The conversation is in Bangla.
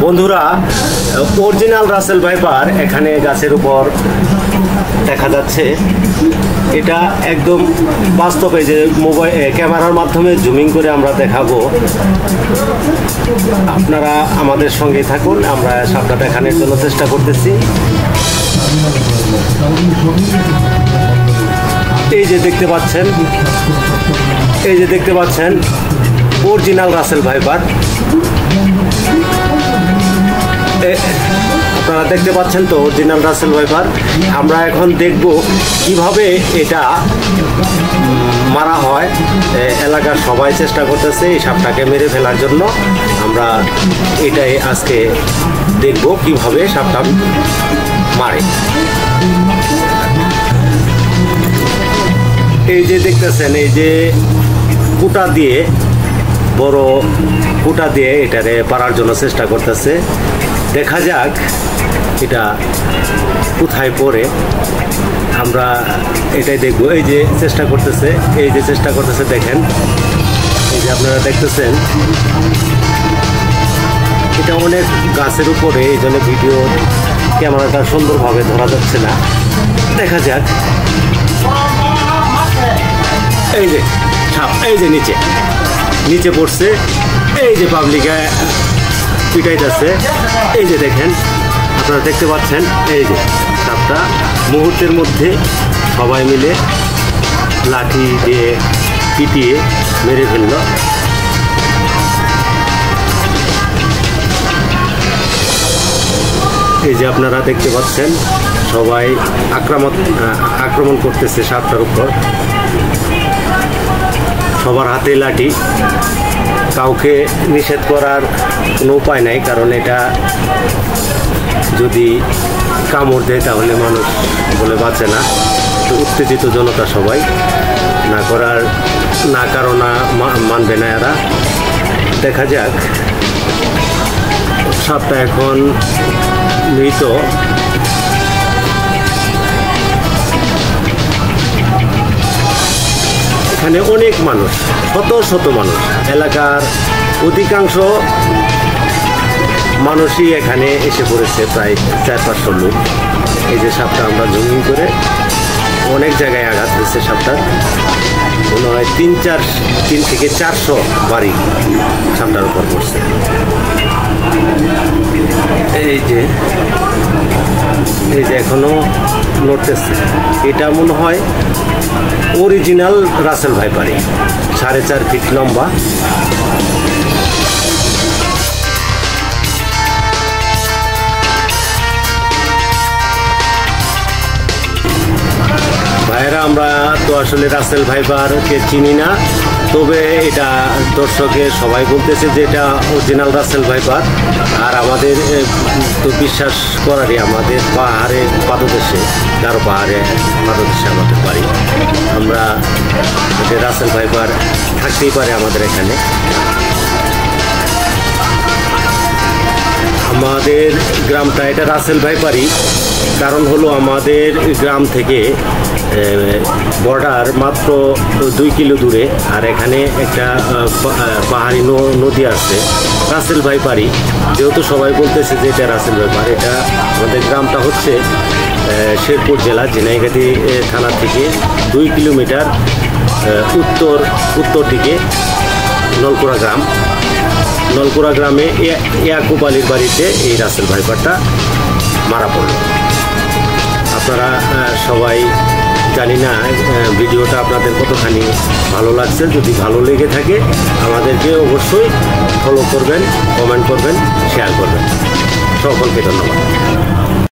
বন্ধুরা, অরিজিনাল রাসেল ভাইপার এখানে গাছের উপর দেখা যাচ্ছে। এটা একদম বাস্তবে যে মোবাইল ক্যামেরার মাধ্যমে জুমিং করে আমরা দেখাবো। আপনারা আমাদের সঙ্গে থাকুন, আমরা সাপটা দেখানোর জন্য চেষ্টা করতেছি। এই যে দেখতে পাচ্ছেন অরিজিনাল রাসেল ভাইপার। আপনারা দেখতে পাচ্ছেন তো অরিজিনাল রাসেল ভাইপার। আমরা এখন দেখব কিভাবে এটা মারা হয়। এলাকার সবাই চেষ্টা করতেছে এই সাপটাকে মেরে ফেলার জন্য। আমরা এটাই আজকে দেখব কিভাবে সাপটা মারে। এই যে দেখতেছেন, এই যে কুটা দিয়ে, বড় কুটা দিয়ে এটারে পারার জন্য চেষ্টা করতেছে। দেখা যাক এটা কোথায় পড়ে, আমরা এটাই দেখব। এই যে চেষ্টা করতেছে দেখেন, এই যে আপনারা দেখতেছেন এটা অনেক গাছের উপরে, এই জন্য ভিডিও ক্যামেরাটা সুন্দরভাবে ধরা যাচ্ছে না। দেখা যাক, এই যে সাপ, এই যে নিচে পড়ছে। এই যে পাবলিকে পিটাইতেছে, এই যে দেখেন, আপনারা দেখতে পাচ্ছেন। এই যে সাপটা মুহূর্তের মধ্যে সবাই মিলে লাঠি দিয়ে পিটিয়ে মেরে ফেলল। এই যে আপনারা দেখতে পাচ্ছেন সবাই আক্রমণ করতেছে সাপটার উপর। সবার হাতে লাঠি, কাউকে নিষেধ করার কোনো উপায় নাই, কারণ এটা যদি কামড় দেয় তাহলে মানুষ বলে বাঁচে না। তো উত্তেজিত জনতা সবাই, না কারো না মানবে না এরা। দেখা যাক, সাপটা এখন মৃত। এখানে অনেক মানুষ, শত মানুষ, এলাকার অধিকাংশ মানুষই এখানে এসে পড়েছে, প্রায় 400-500 লোক। এই যে সাপটা আমরা জুমিং করে, অনেক জায়গায় আঘাত হয়েছে সাপটা। মনে হয় 3 থেকে 400 বাড়ি সাপটার উপর পড়ছে। এই যে এখনো নড়তেছে। এটা মনে হয় অরিজিনাল রাসেল ভাইপারি, 4.5 ফিট লম্বা। ভাইয়েরা, আমরা তো আসলে রাসেল ভাইপারকে চিনি না, তবে এটা দর্শকে সবাই বলতেছে যে এটা অরিজিনাল রাসেল ভাইপার। আর আমাদের তো বিশ্বাস করারই, আমাদের পাহাড়ে পাদদেশে, গারো পাহাড়ে পাদদেশে আমাদের বাড়ি। আমরা রাসেল ভাইপার থাকতেই পারে আমাদের এখানে। আমাদের গ্রামটা এটা রাসেল ভাইপারই, কারণ হলো আমাদের গ্রাম থেকে বর্ডার মাত্র 2 কিলো দূরে। আর এখানে একটা পাহাড়ি নদী আছে, রাসেল ভাইপারি। যেহেতু সবাই বলতেছে যে এটা রাসেল ভাইপার, এটা আমাদের গ্রামটা হচ্ছে শেরপুর জেলা ঝিনাইগাতি থানা থেকে 2 কিলোমিটার উত্তর দিকে নলকুড়া গ্রামে ইয়াকুব আলীর বাড়িতে এই রাসেল ভাইপারটা মারা পড়ল। আপনারা সবাই, জানি না ভিডিওটা আপনাদের কতখানি ভালো লাগছে। যদি ভালো লেগে থাকে আমাদেরকে অবশ্যই ফলো করবেন, কমেন্ট করবেন, শেয়ার করবেন। সকলকে ধন্যবাদ।